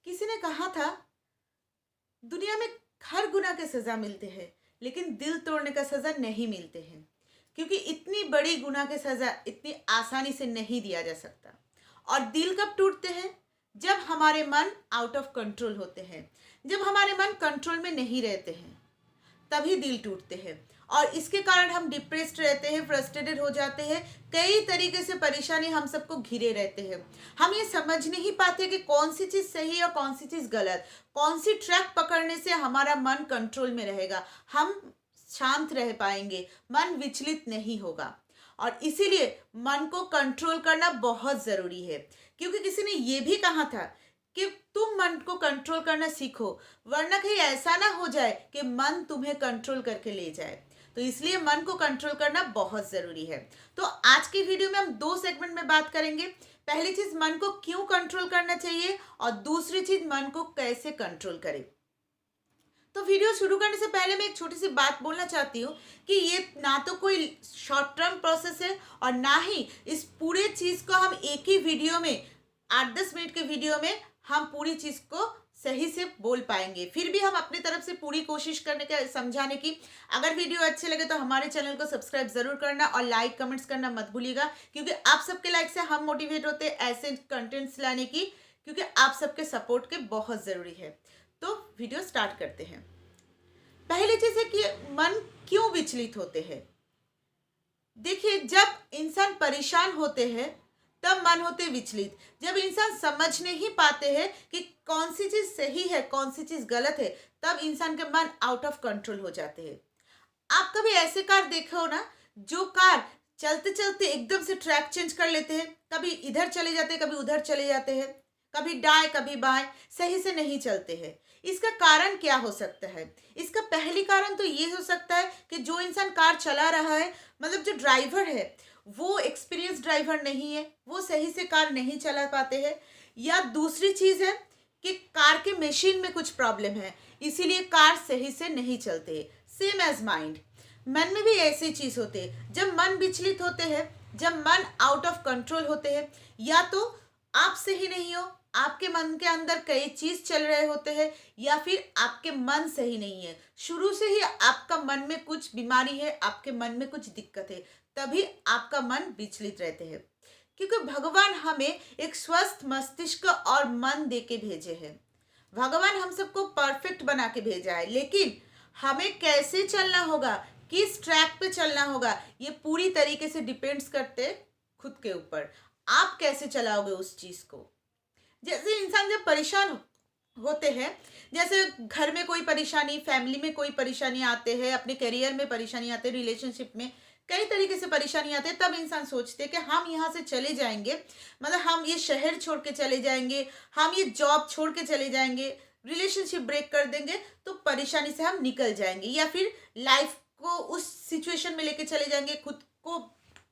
किसी ने कहा था, दुनिया में हर गुनाह के सज़ा मिलते हैं, लेकिन दिल तोड़ने का सज़ा नहीं मिलते हैं, क्योंकि इतनी बड़ी गुनाह के सज़ा इतनी आसानी से नहीं दिया जा सकता। और दिल कब टूटते हैं? जब हमारे मन आउट ऑफ कंट्रोल होते हैं, जब हमारे मन कंट्रोल में नहीं रहते हैं, तभी दिल टूटते हैं। और इसके कारण हम डिप्रेस्ड रहते हैं, फ्रस्ट्रेटेड हो जाते हैं, कई तरीके से परेशानी हम सबको घिरे रहते हैं। हम ये समझ नहीं पाते कि कौन सी चीज़ सही और कौन सी चीज़ गलत, कौन सी ट्रैक पकड़ने से हमारा मन कंट्रोल में रहेगा, हम शांत रह पाएंगे, मन विचलित नहीं होगा। और इसीलिए मन को कंट्रोल करना बहुत ज़रूरी है, क्योंकि किसी ने ये भी कहा था कि तुम मन को कंट्रोल करना सीखो, वरना कहीं ऐसा ना हो जाए कि मन तुम्हें कंट्रोल करके ले जाए। तो इसलिए मन को कंट्रोल करना बहुत ज़रूरी है। तो आज की वीडियो में हम दो सेगमेंट में बात करेंगे। पहली चीज़, मन को क्यों कंट्रोल करना चाहिए, और दूसरी चीज़, मन को कैसे कंट्रोल करें। तो वीडियो शुरू करने से पहले मैं एक छोटी सी बात बोलना चाहती हूँ कि ये ना तो कोई शॉर्ट टर्म प्रोसेस है, और ना ही इस पूरे चीज़ को हम एक ही वीडियो में 8-10 मिनट के वीडियो में हम पूरी चीज़ को सही से बोल पाएंगे। फिर भी हम अपनी तरफ से पूरी कोशिश करने का, समझाने की। अगर वीडियो अच्छे लगे तो हमारे चैनल को सब्सक्राइब ज़रूर करना और लाइक कमेंट्स करना मत भूलिएगा, क्योंकि आप सबके लाइक से हम मोटिवेट होते हैं ऐसे कंटेंट्स लाने की, क्योंकि आप सबके सपोर्ट के बहुत ज़रूरी है। तो वीडियो स्टार्ट करते हैं। पहली चीज है कि मन क्यों विचलित होते हैं। देखिए, जब इंसान परेशान होते हैं तब मन होते विचलित। जब इंसान समझ नहीं पाते हैं कि कौन सी चीज सही है, कौन सी चीज गलत है, तब इंसान के मन आउट ऑफ कंट्रोल हो जाते हैं। आप कभी ऐसे कार देखे हो ना, जो कार चलते चलते एकदम से ट्रैक चेंज कर लेते हैं, कभी इधर चले जाते हैं, कभी उधर चले जाते हैं, कभी दाएं कभी बाएं, सही से नहीं चलते हैं। इसका कारण क्या हो सकता है? इसका पहली कारण तो ये हो सकता है कि जो इंसान कार चला रहा है, मतलब जो ड्राइवर है, वो एक्सपीरियंस ड्राइवर नहीं है, वो सही से कार नहीं चला पाते हैं। या दूसरी चीज़ है कि कार के मशीन में कुछ प्रॉब्लम है, इसीलिए कार सही से नहीं चलते। सेम एज माइंड, मन में भी ऐसी चीज़ होते हैं। जब मन विचलित होते हैं, जब मन आउट ऑफ कंट्रोल होते हैं, या तो आप सही नहीं हो, आपके मन के अंदर कई चीज चल रहे होते हैं, या फिर आपके मन सही नहीं है, शुरू से ही आपका मन में कुछ बीमारी है, आपके मन में कुछ दिक्कत है, तभी आपका मन विचलित रहते हैं। क्योंकि भगवान हमें एक स्वस्थ मस्तिष्क और मन दे के भेजे हैं। भगवान हम सबको परफेक्ट बना के भेजा है, लेकिन हमें कैसे चलना होगा, किस ट्रैक पे चलना होगा, ये पूरी तरीके से डिपेंड्स करते खुद के ऊपर। आप कैसे चलाओगे उस चीज को। जैसे इंसान जब परेशान होते हैं, जैसे घर में कोई परेशानी, फैमिली में कोई परेशानी आते हैं, अपने करियर में परेशानी आते हैं, रिलेशनशिप में कई तरीके से परेशानी आते हैं, तब इंसान सोचते हैं कि हम यहाँ से चले जाएंगे, मतलब हम ये शहर छोड़ के चले जाएंगे, हम ये जॉब छोड़ के चले जाएंगे, रिलेशनशिप ब्रेक कर देंगे, तो परेशानी से हम निकल जाएंगे, या फिर लाइफ को उस सिचुएशन में लेके चले जाएंगे, खुद को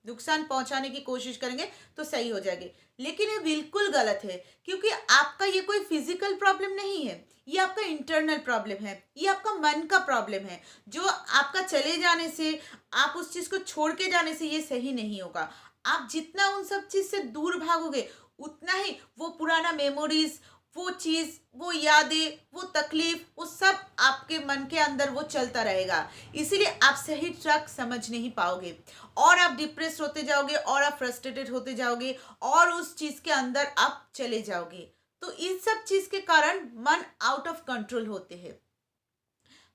नुकसान पहुंचाने की कोशिश करेंगे तो सही हो जाएगी। लेकिन ये बिल्कुल गलत है, क्योंकि आपका ये कोई फिजिकल प्रॉब्लम नहीं है, ये आपका इंटरनल प्रॉब्लम है, ये आपका मन का प्रॉब्लम है, जो आपका चले जाने से, आप उस चीज़ को छोड़ के जाने से ये सही नहीं होगा। आप जितना उन सब चीज़ से दूर भागोगे, उतना ही वो पुराना मेमोरीज, वो चीज़, वो यादें, वो तकलीफ, वो सब आपके मन के अंदर वो चलता रहेगा। इसीलिए आप सही ट्रैक समझ नहीं पाओगे, और आप डिप्रेस होते जाओगे, और आप फ्रस्ट्रेटेड होते जाओगे, और उस चीज़ के अंदर आप चले जाओगे। तो इन सब चीज़ के कारण मन आउट ऑफ कंट्रोल होते हैं।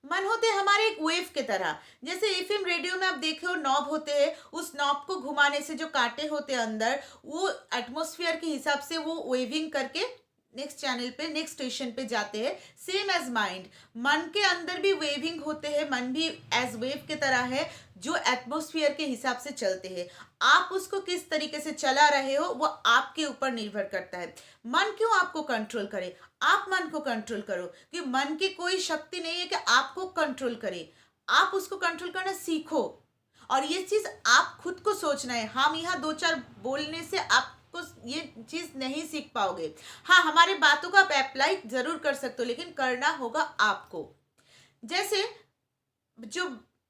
मन होते हैं हमारे एक वेव के तरह। जैसे एफएम रेडियो में आप देखे हो नॉब होते हैं, उस नॉब को घुमाने से जो कांटे होते हैं अंदर, वो एटमॉस्फेयर के हिसाब से वो वेविंग करके नेक्स्ट चैनल पे, नेक्स्ट स्टेशन पे जाते हैं। सेम एज माइंड, मन के अंदर भी वेविंग होते हैं, मन भी एज वेव के तरह है, जो एटमॉस्फेयर के हिसाब से चलते हैं। आप उसको किस तरीके से चला रहे हो वो आपके ऊपर निर्भर करता है। मन क्यों आपको कंट्रोल करे, आप मन को कंट्रोल करो, कि मन की कोई शक्ति नहीं है कि आपको कंट्रोल करे। आप उसको कंट्रोल करना सीखो, और ये चीज आप खुद को सोचना है। हम यहाँ दो चार बोलने से आपको ये चीज नहीं सीख पाओगे। हाँ, हमारे बातों को आप अप्लाई जरूर कर सकते हो, लेकिन करना होगा आपको। जैसे जो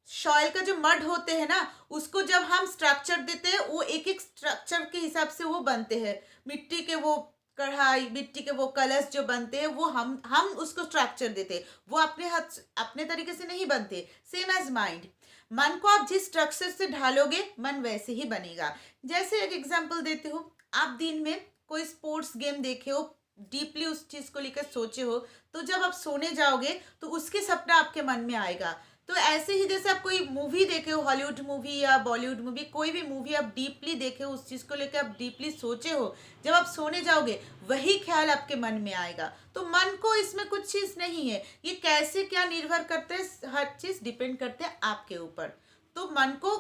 सॉइल का जो मड होते हैं ना, उसको जब हम स्ट्रक्चर देते हैं, वो एक एक स्ट्रक्चर के हिसाब से वो बनते हैं, मिट्टी के वो कढ़ाई मिट्टी के वो कलश जो बनते हैं वो हम उसको स्ट्रक्चर देते हैं, वो अपने हाथ अपने तरीके से नहीं बनते। सेम एज माइंड, मन को आप जिस स्ट्रक्चर से ढालोगे मन वैसे ही बनेगा। जैसे एक एग्जांपल देती हूँ, आप दिन में कोई स्पोर्ट्स गेम देखे हो, डीपली उस चीज को लेकर सोचे हो, तो जब आप सोने जाओगे तो उसके सपना आपके मन में आएगा। तो ऐसे ही जैसे आप कोई मूवी देखे हो, हॉलीवुड मूवी या बॉलीवुड मूवी, कोई भी मूवी आप डीपली देखे हो, उस चीज को लेकर आप डीपली सोचे हो, जब आप सोने जाओगे वही ख्याल आपके मन में आएगा। तो मन को इसमें कुछ चीज नहीं है, ये कैसे क्या निर्भर करते हैं, हर चीज डिपेंड करते हैं आपके ऊपर। तो मन को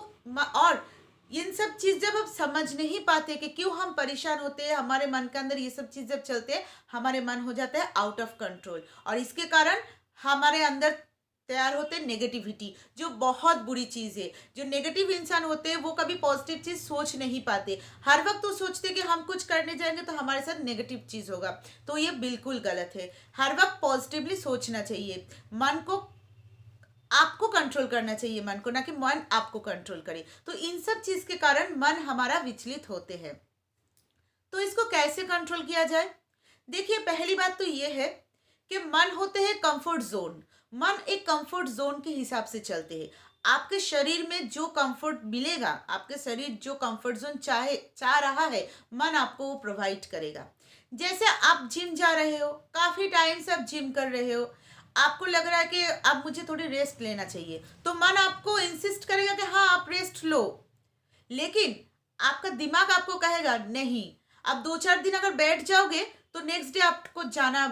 और इन सब चीज जब आप समझ नहीं पाते कि क्यों हम परेशान होते हैं, हमारे मन के अंदर ये सब चीज जब चलते हैं, हमारे मन हो जाता है आउट ऑफ कंट्रोल, और इसके कारण हमारे अंदर तैयार होते हैं नेगेटिविटी, जो बहुत बुरी चीज है। जो नेगेटिव इंसान होते हैं वो कभी पॉजिटिव चीज सोच नहीं पाते, हर वक्त तो सोचते कि हम कुछ करने जाएंगे तो हमारे साथ नेगेटिव चीज होगा। तो ये बिल्कुल गलत है, हर वक्त पॉजिटिवली सोचना चाहिए। मन को आपको कंट्रोल करना चाहिए, मन को, ना कि मन आपको कंट्रोल करे। तो इन सब चीज के कारण मन हमारा विचलित होते हैं। तो इसको कैसे कंट्रोल किया जाए? देखिए, पहली बात तो ये है कि मन होते हैं कंफर्ट जोन। मन एक कंफर्ट जोन के हिसाब से चलते हैं। आपके शरीर में जो कंफर्ट मिलेगा, आपके शरीर जो कंफर्ट जोन चाह रहा है, मन आपको वो प्रोवाइड करेगा। जैसे आप जिम जा रहे हो, काफी टाइम से आप जिम कर रहे हो, आपको लग रहा है कि अब मुझे थोड़ी रेस्ट लेना चाहिए, तो मन आपको इंसिस्ट करेगा कि हाँ आप रेस्ट लो। लेकिन आपका दिमाग आपको कहेगा नहीं, अब 2-4 दिन अगर बैठ जाओगे तो नेक्स्ट डे आपको जाना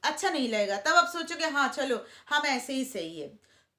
अच्छा नहीं लगेगा, तब आप सोचोगे हाँ चलो हम ऐसे ही सही है।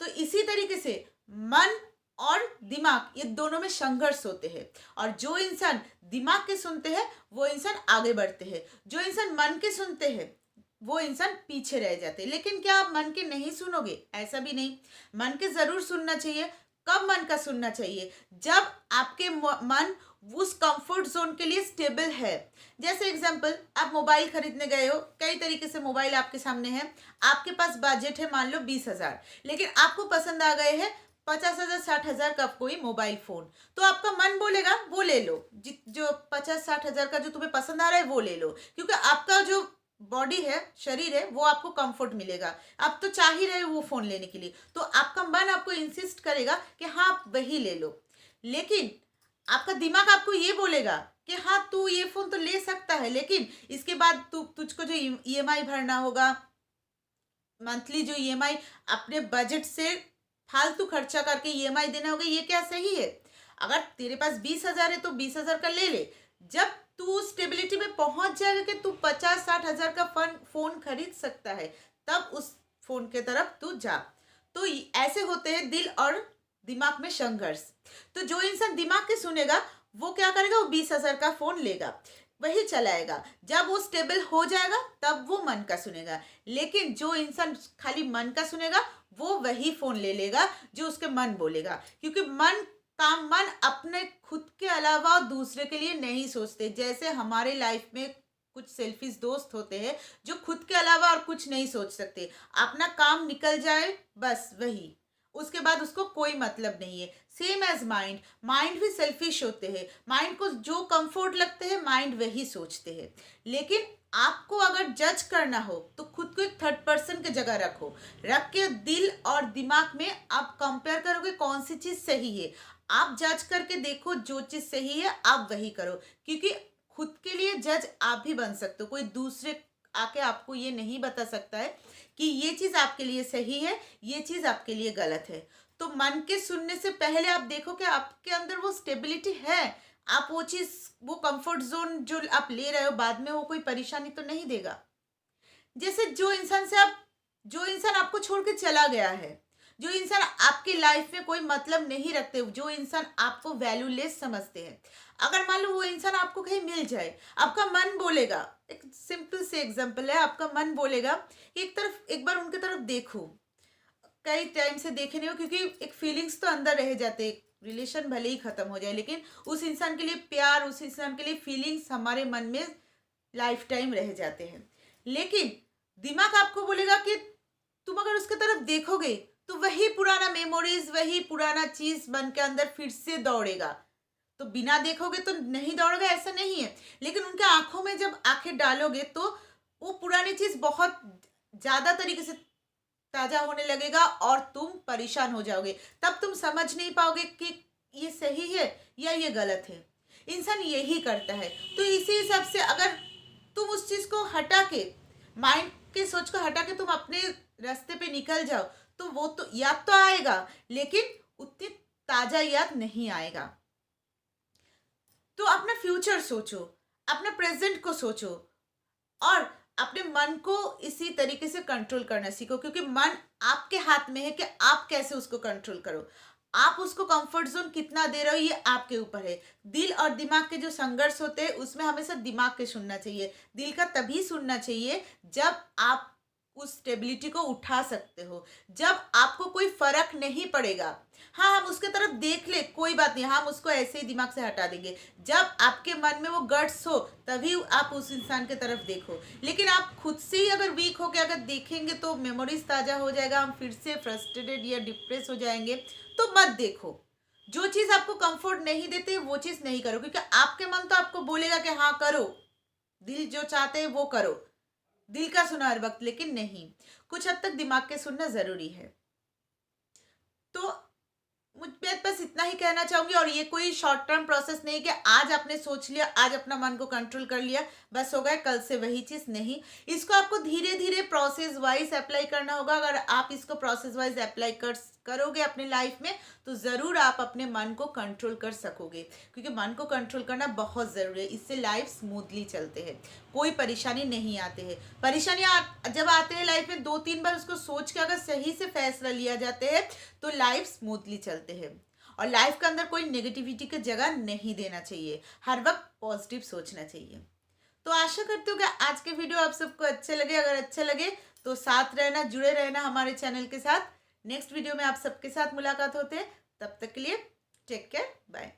तो इसी तरीके से मन और दिमाग, ये दोनों में संघर्ष होते हैं, और जो इंसान दिमाग के सुनते हैं वो इंसान आगे बढ़ते हैं, जो इंसान मन के सुनते हैं वो इंसान पीछे रह जाते हैं। लेकिन क्या आप मन के नहीं सुनोगे? ऐसा भी नहीं, मन के जरूर सुनना चाहिए। कब मन का सुनना चाहिए? जब आपके मन उस कंफर्ट जोन के लिए स्टेबल है। जैसे एग्जांपल, आप मोबाइल खरीदने गए हो, कई तरीके से मोबाइल आपके सामने है, आपके पास बजट है मान लो 20,000, लेकिन आपको पसंद आ गए हैं 50,000 60,000 का कोई मोबाइल फोन, तो आपका मन बोलेगा वो ले लो, जो 50-60,000 का जो तुम्हें पसंद आ रहा है वो ले लो, क्योंकि आपका जो बॉडी है, शरीर है, वो आपको कंफर्ट मिलेगा। आप तो चाह ही रहे हो वो फोन लेने के लिए, तो आपका मन आपको इंसिस्ट करेगा कि हाँ आप वही ले लो। लेकिन आपका दिमाग आपको ये बोलेगा कि हाँ तू ये फोन तो ले सकता है, लेकिन इसके बाद तुझको जो ईएमआई भरना होगा, मंथली जो ईएमआई अपने बजट से फालतू खर्चा करके ईएमआई देना होगा, ये क्या सही है? अगर तेरे पास 20,000 है तो 20,000 का ले ले। जब तू स्टेबिलिटी में पहुंच जाएगा कि तू 50-60,000 का फोन खरीद सकता है, तब उस फोन के तरफ तू जा। तो ऐसे होते हैं दिल और दिमाग में संघर्ष। तो जो इंसान दिमाग के सुनेगा वो क्या करेगा, वो 20,000 का फोन लेगा, वही चलाएगा। जब वो स्टेबल हो जाएगा तब वो मन का सुनेगा। लेकिन जो इंसान खाली मन का सुनेगा वो वही फोन ले लेगा जो उसके मन बोलेगा, क्योंकि मन अपने खुद के अलावा दूसरे के लिए नहीं सोचते। जैसे हमारे लाइफ में कुछ सेल्फिश दोस्त होते हैं जो खुद के अलावा और कुछ नहीं सोच सकते, अपना काम निकल जाए बस वही, उसके बाद उसको कोई मतलब नहीं है। सेम एज माइंड, माइंड भी सेल्फिश होते हैं, माइंड को जो कंफर्ट लगते हैं माइंड वही सोचते हैं। लेकिन आपको अगर जज करना हो तो खुद को एक थर्ड पर्सन की जगह रख के दिल और दिमाग में आप कंपेयर करोगे कौन सी चीज सही है। आप जज करके देखो, जो चीज सही है आप वही करो, क्योंकि खुद के लिए जज आप भी बन सकते हो। कोई दूसरे आके आपको ये नहीं बता सकता है कि ये चीज आपके लिए सही है, ये चीज आपके लिए गलत है। तो मन के सुनने से पहले आप देखो कि आपके अंदर वो स्टेबिलिटी है, आप वो चीज, वो कंफर्ट जोन जो आप ले रहे हो, बाद में वो कोई परेशानी तो नहीं देगा। जैसे जो इंसान आपको छोड़ के चला गया है, जो इंसान आपकी लाइफ में कोई मतलब नहीं रखते, जो इंसान आपको वैल्यूलेस समझते हैं, अगर मान लो वो इंसान आपको कहीं मिल जाए, आपका मन बोलेगा, एक सिंपल से एग्जांपल है, आपका मन बोलेगा कि एक बार उनके तरफ देखो। कई टाइम से देखे नहीं हो, क्योंकि एक फीलिंग्स तो अंदर रह जाते, रिलेशन भले ही खत्म हो जाए, लेकिन उस इंसान के लिए प्यार, उस इंसान के लिए फीलिंग्स हमारे मन में लाइफ टाइम रह जाते हैं। लेकिन दिमाग आपको बोलेगा कि तुम अगर उसके तरफ देखोगे तो वही पुराना मेमोरीज, वही पुराना चीज मन के अंदर फिर से दौड़ेगा। तो बिना देखोगे तो नहीं दौड़ोगे ऐसा नहीं है, लेकिन उनके आंखों में जब आंखें डालोगे तो वो पुरानी चीज बहुत ज्यादा तरीके से ताजा होने लगेगा और तुम परेशान हो जाओगे। तब तुम समझ नहीं पाओगे कि ये सही है या ये गलत है। इंसान यही करता है। तो इसी हिसाब से अगर तुम उस चीज को हटा के, माइंड के सोच को हटा के तुम अपने रास्ते पे निकल जाओ, तो वो तो याद तो आएगा, लेकिन उतनी ताजा याद नहीं आएगा। तो अपना फ्यूचर सोचो, अपना प्रेजेंट को सोचो और अपने मन को इसी तरीके से कंट्रोल करना सीखो, क्योंकि मन आपके हाथ में है कि आप कैसे उसको कंट्रोल करो। आप उसको कंफर्ट जोन कितना दे रहे हो ये आपके ऊपर है। दिल और दिमाग के जो संघर्ष होते हैं उसमें हमेशा दिमाग के सुनना चाहिए, दिल का तभी सुनना चाहिए जब आप उस स्टेबिलिटी को उठा सकते हो, जब आपको कोई फर्क नहीं पड़ेगा। हाँ, हम उसके तरफ देख ले कोई बात नहीं, हम उसको ऐसे ही दिमाग से हटा देंगे। जब आपके मन में वो गट्स हो तभी आप उस इंसान की तरफ देखो। लेकिन आप खुद से ही अगर वीक होकर अगर देखेंगे तो मेमोरीज ताज़ा हो जाएगा, हम फिर से फ्रस्ट्रेटेड या डिप्रेस हो जाएंगे। तो मत देखो, जो चीज़ आपको कंफर्ट नहीं देते वो चीज़ नहीं करो, क्योंकि आपके मन तो आपको बोलेगा कि हाँ करो, दिल जो चाहते हैं वो करो, दिल का सुना हर वक्त, लेकिन नहीं, कुछ हद तक दिमाग के सुनना जरूरी है। तो मैं बस इतना ही कहना चाहूंगी। और ये कोई शॉर्ट टर्म प्रोसेस नहीं कि आज आपने सोच लिया, आज अपना मन को कंट्रोल कर लिया, बस हो गया, कल से वही चीज नहीं। इसको आपको धीरे धीरे प्रोसेस वाइज अप्लाई करना होगा। अगर आप इसको प्रोसेस वाइज अप्लाई करोगे अपने लाइफ में तो ज़रूर आप अपने मन को कंट्रोल कर सकोगे, क्योंकि मन को कंट्रोल करना बहुत ज़रूरी है। इससे लाइफ स्मूथली चलते हैं, कोई परेशानी नहीं आते हैं। परेशानियाँ जब आते हैं लाइफ में 2-3 बार उसको सोच के अगर सही से फैसला लिया जाते हैं तो लाइफ स्मूथली चलते हैं। और लाइफ के अंदर कोई नेगेटिविटी की जगह नहीं देना चाहिए, हर वक्त पॉजिटिव सोचना चाहिए। तो आशा करती हूँ कि आज के वीडियो आप सबको अच्छे लगे। अगर अच्छे लगे तो साथ रहना, जुड़े रहना हमारे चैनल के साथ। नेक्स्ट वीडियो में आप सबके साथ मुलाकात होते हैं, तब तक के लिए टेक केयर, बाय।